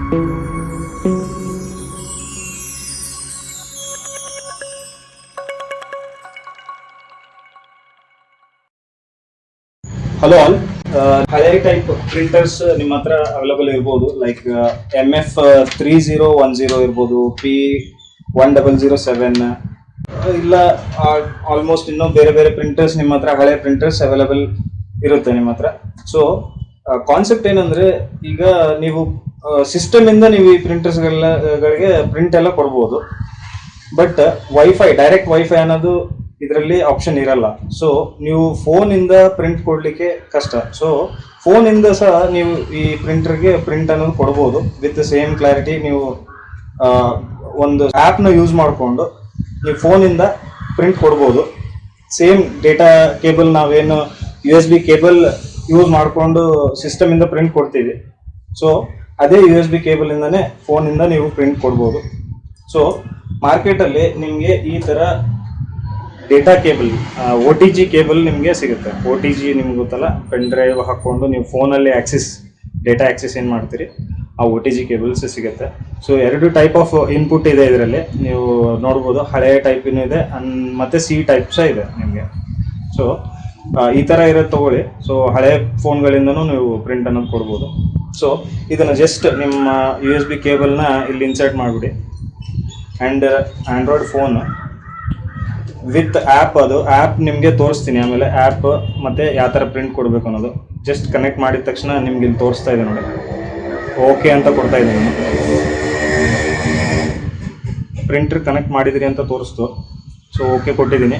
Hello all. ಹಳೆ type printers ನಿಮ್ಮ ಹತ್ರ ಅವೈಲಬಲ್ ಇರ್ಬೋದು. ಲೈಕ್ MF3010 ಇರ್ಬೋದು, P1007, ಇಲ್ಲ ಆಲ್ಮೋಸ್ಟ್ ಇನ್ನೂ ಬೇರೆ ಬೇರೆ ಪ್ರಿಂಟರ್ಸ್ ನಿಮ್ಮ ಹತ್ರ, ಹಳೆ ಪ್ರಿಂಟರ್ಸ್ ಅವೈಲಬಲ್ ಇರುತ್ತೆ ನಿಮ್ಮ ಹತ್ರ. ಸೊ ಕಾನ್ಸೆಪ್ಟ್ ಏನಂದ್ರೆ, ಈಗ ನೀವು ಸಿಸ್ಟಮ್ ಇಂದ ನೀವು ಈ ಪ್ರಿಂಟರ್ಸ್ ಗಳಿಗೆ ಪ್ರಿಂಟ್ ಎಲ್ಲ ಕೊಡ್ಬೋದು. ಬಟ್ ಡೈರೆಕ್ಟ್ ವೈಫೈ ಅನ್ನೋದು ಇದರಲ್ಲಿ ಆಪ್ಷನ್ ಇರಲ್ಲ. ಸೊ ನೀವು ಫೋನ್ ಇಂದ ಪ್ರಿಂಟ್ ಕೊಡ್ಲಿಕ್ಕೆ ಕಷ್ಟ. ಸೊ ಫೋನ್ ಇಂದ ಸಹ ನೀವು ಈ ಪ್ರಿಂಟರ್ಗೆ ಪ್ರಿಂಟ್ ಅನ್ನೋದು ಕೊಡ್ಬೋದು ವಿತ್ ಸೇಮ್ ಕ್ಲಾರಿಟಿ. ನೀವು ಒಂದು ಆ್ಯಪ್ ನ ಯೂಸ್ ಮಾಡಿಕೊಂಡು ನೀವು ಫೋನ್ ಇಂದ ಪ್ರಿಂಟ್ ಕೊಡ್ಬೋದು. ಸೇಮ್ ಡೇಟಾ ಕೇಬಲ್, ನಾವೇನು USB ಕೇಬಲ್ ಯೂಸ್ ಮಾಡಿಕೊಂಡು ಸಿಸ್ಟಮ್ ಇಂದ ಪ್ರಿಂಟ್ ಕೊಡ್ತೀವಿ, ಸೊ ಅದೇ USB ಕೇಬಲ್ ಇಂದಾನೆ ಫೋನ್ ಇಂದ ನೀವು ಪ್ರಿಂಟ್ ಕೊಡ್ಬೋದು. ಸೊ ಮಾರ್ಕೆಟ್ ಅಲ್ಲಿ ನಿಮ್ಗೆ ಈ ತರ ಡೇಟಾ ಕೇಬಲ್, OTG ಕೇಬಲ್ ನಿಮಗೆ ಸಿಗುತ್ತೆ. OTG ನಿಮ್ಗೆ ಗೊತ್ತಲ್ಲ, ಪೆನ್ ಡ್ರೈವ್ ಹಾಕೊಂಡು ನೀವು ಫೋನಲ್ಲಿ ಡೇಟಾ ಆಕ್ಸೆಸ್ ಏನು ಮಾಡ್ತೀರಿ, ಆ OTG ಕೇಬಲ್ಸ್ ಸಿಗುತ್ತೆ. ಸೊ 2 ಟೈಪ್ ಆಫ್ ಇನ್ಪುಟ್ ಇದೆ ಇದರಲ್ಲಿ, ನೀವು ನೋಡ್ಬೋದು. ಹಳೆಯ ಟೈಪಿನೂ ಇದೆ, ಮತ್ತೆ C ಟೈಪ್ ಸಹ ಇದೆ ನಿಮಗೆ. ಸೊ ಈ ಥರ ಇರೋದು ತಗೊಳ್ಳಿ. ಸೊ ಹಳೆ ಫೋನ್ಗಳಿಂದನೂ ನೀವು ಪ್ರಿಂಟ್ ಅನ್ನೋದು ಕೊಡ್ಬೋದು. ಸೊ ಇದನ್ನು ಜಸ್ಟ್ ನಿಮ್ಮ USB ಕೇಬಲ್ನ ಇಲ್ಲಿ ಇನ್ಸರ್ಟ್ ಮಾಡಿಬಿಡಿ. And Android phone with app, ಅದು ಆ್ಯಪ್ ನಿಮಗೆ ತೋರಿಸ್ತೀನಿ ಆಮೇಲೆ. ಆ್ಯಪ್ ಮತ್ತು ಯಾವ ಥರ ಪ್ರಿಂಟ್ ಕೊಡಬೇಕು ಅನ್ನೋದು ಜಸ್ಟ್ ಕನೆಕ್ಟ್ ಮಾಡಿದ ತಕ್ಷಣ ನಿಮ್ಗೆ ಇಲ್ಲಿ ತೋರಿಸ್ತಾ ಇದೆ ನೋಡಿ. ಓಕೆ ಅಂತ ಕೊಡ್ತಾ ಇದ್ದೀನಿ. ಪ್ರಿಂಟರ್ ಕನೆಕ್ಟ್ ಮಾಡಿದಿರಿ ಅಂತ ತೋರಿಸ್ತು. ಸೊ ಓಕೆ ಕೊಟ್ಟಿದ್ದೀನಿ.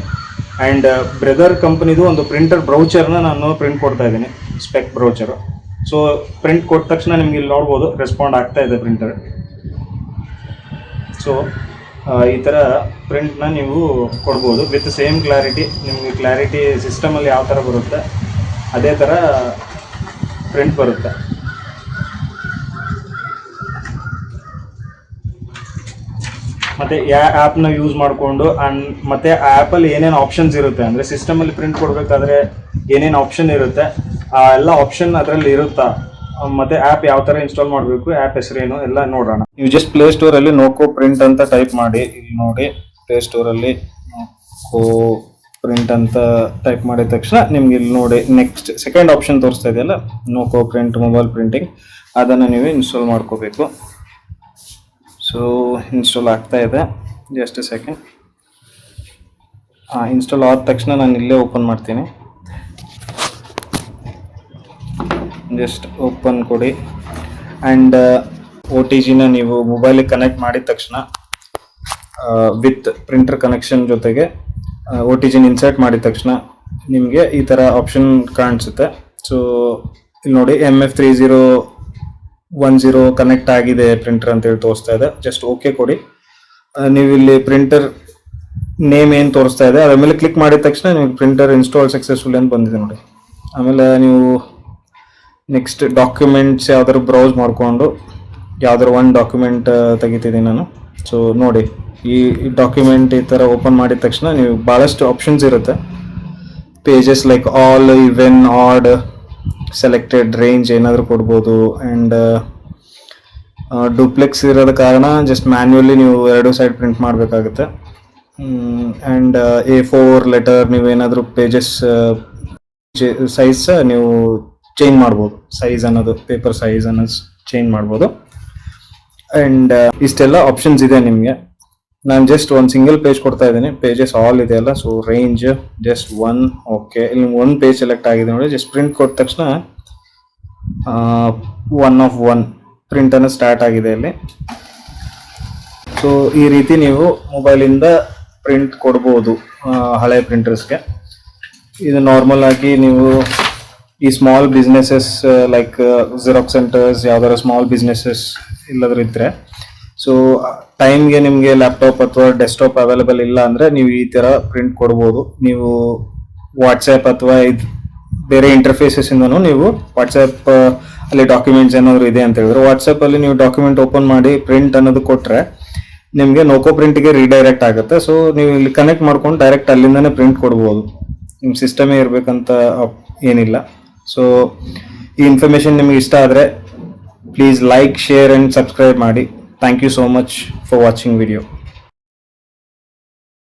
ಆ್ಯಂಡ್ ಬ್ರದರ್ ಕಂಪ್ನಿದು ಒಂದು ಪ್ರಿಂಟರ್ ಬ್ರೌಚರ್ನ ನಾನು ಪ್ರಿಂಟ್ ಕೊಡ್ತಾ ಇದ್ದೀನಿ, ಸ್ಪೆಕ್ ಬ್ರೌಚರು. ಸೊ ಪ್ರಿಂಟ್ ಕೊಟ್ಟ ತಕ್ಷಣ ನಿಮ್ಗೆ ಇಲ್ಲಿ ನೋಡ್ಬೋದು ರೆಸ್ಪಾಂಡ್ ಆಗ್ತಾ ಇದೆ ಪ್ರಿಂಟರ್. ಸೊ ಈ ಥರ ಪ್ರಿಂಟ್ನ ನೀವು ಕೊಡ್ಬೋದು ವಿತ್ ಸೇಮ್ ಕ್ಲಾರಿಟಿ. ನಿಮಗೆ ಕ್ಲಾರಿಟಿ ಸಿಸ್ಟಮಲ್ಲಿ ಯಾವ ಥರ ಬರುತ್ತೆ ಅದೇ ಥರ ಪ್ರಿಂಟ್ ಬರುತ್ತೆ. ಮತ್ತು ಆ್ಯಪ್ನ ಯೂಸ್ ಮಾಡಿಕೊಂಡು ಮತ್ತು ಆ್ಯಪಲ್ಲಿ ಏನೇನು ಆಪ್ಷನ್ಸ್ ಇರುತ್ತೆ ಅಂದರೆ, ಸಿಸ್ಟಮಲ್ಲಿ ಪ್ರಿಂಟ್ ಕೊಡಬೇಕಾದ್ರೆ ಏನೇನು ಆಪ್ಷನ್ ಇರುತ್ತೆ ಆ ಎಲ್ಲ ಆಪ್ಷನ್ ಅದರಲ್ಲಿ ಇರುತ್ತಾ, ಮತ್ತೆ ಆ್ಯಪ್ ಯಾವ ಥರ ಇನ್ಸ್ಟಾಲ್ ಮಾಡಬೇಕು, ಆ್ಯಪ್ ಹೆಸರೇನು ಎಲ್ಲ ನೋಡೋಣ. ನೀವು ಜಸ್ಟ್ ಪ್ಲೇಸ್ಟೋರಲ್ಲಿ ನೋಕೋ ಪ್ರಿಂಟ್ ಅಂತ ಟೈಪ್ ಮಾಡಿ. ಇಲ್ಲಿ ನೋಡಿ, ಪ್ಲೇಸ್ಟೋರಲ್ಲಿ ನೋಕೋ ಪ್ರಿಂಟ್ ಅಂತ ಟೈಪ್ ಮಾಡಿದ ತಕ್ಷಣ ನಿಮ್ಗೆ ಇಲ್ಲಿ ನೋಡಿ ನೆಕ್ಸ್ಟ್ ಸೆಕೆಂಡ್ ಆಪ್ಷನ್ ತೋರಿಸ್ತಾ ಇದೆಯಲ್ಲ, ನೋಕೋ ಪ್ರಿಂಟ್ ಮೊಬೈಲ್ ಪ್ರಿಂಟಿಂಗ್, ಅದನ್ನು ನೀವು ಇನ್ಸ್ಟಾಲ್ ಮಾಡ್ಕೋಬೇಕು. ಸೊ ಇನ್ಸ್ಟಾಲ್ ಆಗ್ತಾ ಇದೆ, ಜಸ್ಟ್ ಎ ಸೆಕೆಂಡ್. ಇನ್ಸ್ಟಾಲ್ ಆದ ತಕ್ಷಣ ನಾನು ಇಲ್ಲೇ ಓಪನ್ ಮಾಡ್ತೀನಿ. ಜಸ್ಟ್ ಓಪನ್ ಕೊಡಿ. ಆ್ಯಂಡ್ OTGನ ನೀವು ಮೊಬೈಲಿಗೆ ಕನೆಕ್ಟ್ ಮಾಡಿದ ತಕ್ಷಣ ವಿತ್ ಪ್ರಿಂಟರ್ ಕನೆಕ್ಷನ್ ಜೊತೆಗೆ OTGನ ಇನ್ಸರ್ಟ್ ಮಾಡಿದ ತಕ್ಷಣ ನಿಮಗೆ ಈ ಥರ ಆಪ್ಷನ್ ಕಾಣಿಸುತ್ತೆ. ಸೊ ಇಲ್ಲಿ ನೋಡಿ, MF3010 ಕನೆಕ್ಟ್ ಆಗಿದೆ ಪ್ರಿಂಟರ್ ಅಂತೇಳಿ ತೋರಿಸ್ತಾ ಇದೆ. ಜಸ್ಟ್ ಓಕೆ ಕೊಡಿ. ನೀವು ಇಲ್ಲಿ ಪ್ರಿಂಟರ್ ನೇಮ್ ಏನು ತೋರಿಸ್ತಾ ಇದೆ ಅದ್ರ ಮೇಲೆ ಕ್ಲಿಕ್ ಮಾಡಿದ ತಕ್ಷಣ ನಿಮಗೆ ಪ್ರಿಂಟರ್ ಇನ್ಸ್ಟಾಲ್ ಸಕ್ಸಸ್ಫುಲ್ ಅಂತ ಬಂದಿದೆ ನೋಡಿ. ಆಮೇಲೆ ನೀವು ನೆಕ್ಸ್ಟ್ ಡಾಕ್ಯುಮೆಂಟ್ಸ್ ಯಾವ್ದಾದ್ರು ಬ್ರೌಸ್ ಮಾಡಿಕೊಂಡು ಯಾವ್ದಾದ್ರು ಒಂದು ಡಾಕ್ಯುಮೆಂಟ್ ತೆಗಿತಿದ್ದೀನಿ ನಾನು. ಸೊ ನೋಡಿ, ಈ ಡಾಕ್ಯುಮೆಂಟ್ ಈ ಥರ ಓಪನ್ ಮಾಡಿದ ತಕ್ಷಣ ನೀವು ಭಾಳಷ್ಟು ಆಪ್ಷನ್ಸ್ ಇರುತ್ತೆ. Pages like all, even, add, selected, range ಏನಾದರೂ ಕೊಡ್ಬೋದು. ಆ್ಯಂಡ್ ಡೂಪ್ಲೆಕ್ಸ್ ಇರೋದ ಕಾರಣ ಜಸ್ಟ್ ಮ್ಯಾನ್ಯುವಲಿ ನೀವು 2 ಸೈಡ್ ಪ್ರಿಂಟ್ ಮಾಡಬೇಕಾಗುತ್ತೆ. ಆ್ಯಂಡ್ A4 ಲೆಟರ್ ನೀವೇನಾದರೂ ಪೇಜಸ್ ಸೈಜ್ ನೀವು ಚೇಂಜ್ ಮಾಡ್ಬೋದು. ಸೈಜ್ ಅನ್ನೋದು, ಪೇಪರ್ ಸೈಜ್ ಅನ್ನೋದು ಚೇಂಜ್ ಮಾಡ್ಬೋದು. ಆ್ಯಂಡ್ ಇಷ್ಟೆಲ್ಲ ಆಪ್ಷನ್ಸ್ ಇದೆ ನಿಮಗೆ. ನಾನು ಜಸ್ಟ್ ಒಂದು ಸಿಂಗಲ್ ಪೇಜ್ ಕೊಡ್ತಾ ಇದ್ದೀನಿ. ಪೇಜಸ್ ಆಲ್ ಇದೆಯಲ್ಲ, ಸೊ ರೇಂಜ್ ಜಸ್ಟ್ 1. ಓಕೆ, ಇಲ್ಲಿ 1 ಪೇಜ್ ಸೆಲೆಕ್ಟ್ ಆಗಿದೆ ನೋಡಿ. ಜಸ್ಟ್ ಪ್ರಿಂಟ್ ಕೊಟ್ಟ ತಕ್ಷಣ 1 of 1 ಪ್ರಿಂಟ್ ಅನ್ನೋ ಸ್ಟಾರ್ಟ್ ಆಗಿದೆ ಇಲ್ಲಿ. ಸೊ ಈ ರೀತಿ ನೀವು ಮೊಬೈಲಿಂದ ಪ್ರಿಂಟ್ ಕೊಡ್ಬೋದು ಹಳೆ ಪ್ರಿಂಟರ್ಸ್ಗೆ. ಇದು ನಾರ್ಮಲ್ ಆಗಿ ನೀವು ಈ small businesses like xerox centres, ಯಾವ್ದಾರ ಸ್ಮಾಲ್ ಬಿಸ್ನೆಸಸ್ ಇಲ್ಲದ್ರೂ ಇದ್ರೆ, ಸೊ ಟೈಮ್ಗೆ ನಿಮಗೆ ಲ್ಯಾಪ್ಟಾಪ್ ಅಥವಾ ಡೆಸ್ಕ್ಟಾಪ್ ಅವೈಲೇಬಲ್ ಇಲ್ಲ ಅಂದರೆ ನೀವು ಈ ಥರ ಪ್ರಿಂಟ್ ಕೊಡ್ಬೋದು. ನೀವು ವಾಟ್ಸಪ್ ಅಥವಾ ಇದು ಬೇರೆ ಇಂಟರ್ಫೇಸಸ್ ಇಂದನೂ ನೀವು ವಾಟ್ಸಪ್ ಅಲ್ಲಿ ಡಾಕ್ಯುಮೆಂಟ್ಸ್ ಏನಾದರೂ ಇದೆ ಅಂತ ಹೇಳಿದ್ರೆ, ವಾಟ್ಸಪ್ಪಲ್ಲಿ ನೀವು ಡಾಕ್ಯುಮೆಂಟ್ ಓಪನ್ ಮಾಡಿ ಪ್ರಿಂಟ್ ಅನ್ನೋದು ಕೊಟ್ಟರೆ ನಿಮಗೆ ನೋಕೋ ಪ್ರಿಂಟಿಗೆ ರೀಡೈರೆಕ್ಟ್ ಆಗುತ್ತೆ. ಸೊ ನೀವು ಇಲ್ಲಿ ಕನೆಕ್ಟ್ ಮಾಡ್ಕೊಂಡು ಡೈರೆಕ್ಟ್ ಅಲ್ಲಿಂದನೇ ಪ್ರಿಂಟ್ ಕೊಡ್ಬೋದು. ನಿಮ್ಮ ಸಿಸ್ಟಮೇ ಇರಬೇಕಂತ ಏನಿಲ್ಲ. ಸೊ ಈ ಇನ್ಫಾರ್ಮೇಷನ್ ನಿಮಗೆ ಇಷ್ಟ ಆದರೆ please like, share and subscribe ಮಾಡಿ. Thank you so much for watching video.